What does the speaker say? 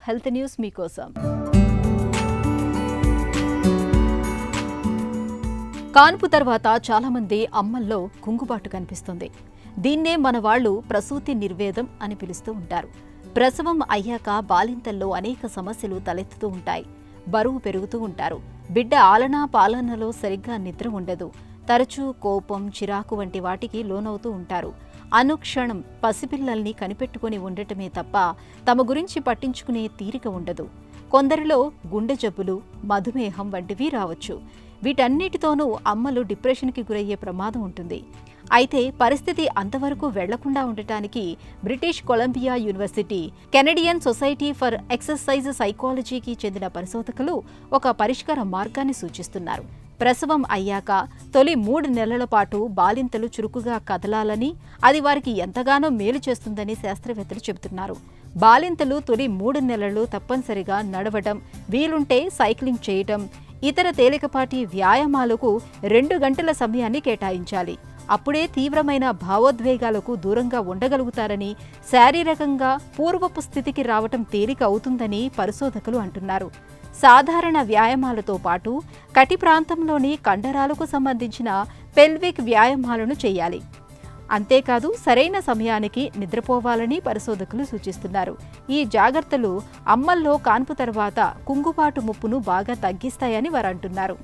Health news మీకోసం. కాన్పు తర్వాత చాలామంది అమ్మల్లో కుంగుబాటు కనిపిస్తుంది. దీన్నే మన వాళ్ళు ప్రసూతి నిర్వేదం అని పిలుస్తూ ఉంటారు. ప్రసవం అయ్యాక బాలింతల్లో అనేక సమస్యలు తలెత్తుతూ ఉంటాయి. బరువు పెరుగుతూ ఉంటారు. బిడ్డ ఆలనా పాలనలో సరిగ్గా నిద్ర ఉండదు. తరచూ కోపం, చిరాకు వంటి వాటికి లోనవుతూ ఉంటారు. అనుక్షణం పసిపిల్లల్ని కనిపెట్టుకుని ఉండటమే తప్ప తమ గురించి పట్టించుకునే తీరిక ఉండదు. కొందరిలో గుండె జబ్బులు, మధుమేహం వంటివి రావచ్చు. వీటన్నిటితోనూ అమ్మలు డిప్రెషన్కి గురయ్యే ప్రమాదం ఉంటుంది. అయితే పరిస్థితి అంతవరకు వెళ్లకుండా ఉండటానికి British Columbia university, Canadian society for exercise సైకాలజీకి చెందిన పరిశోధకులు ఒక పరిష్కార మార్గాన్ని సూచిస్తున్నారు. ప్రసవం అయ్యాక తొలి 3 నెలల పాటు బాలింతలు చురుకుగా కదలాలని, అది వారికి ఎంతగానో మేలు చేస్తుందని శాస్త్రవేత్తలు చెబుతున్నారు. బాలింతలు తొలి 3 నెలలు తప్పనిసరిగా నడవడం, వీలుంటే సైక్లింగ్ చేయటం, ఇతర తేలికపాటి వ్యాయామాలకు 2 గంటల సమయాన్ని కేటాయించాలి. అప్పుడే తీవ్రమైన భావోద్వేగాలకు దూరంగా ఉండగలుగుతారని, శారీరకంగా పూర్వపు స్థితికి రావటం తేలిక అవుతుందని పరిశోధకులు అంటున్నారు. సాధారణ వ్యాయామాలతో పాటు కటి ప్రాంతంలోని కండరాలకు సంబంధించిన పెల్విక్ వ్యాయామాలను చేయాలి. అంతేకాదు సరైన సమయానికి నిద్రపోవాలని పరిశోధకులు సూచిస్తున్నారు. ఈ జాగ్రత్తలు అమ్మల్లో కాన్పు తర్వాత కుంగుబాటు ముప్పును బాగా తగ్గిస్తాయని వారు అంటున్నారు.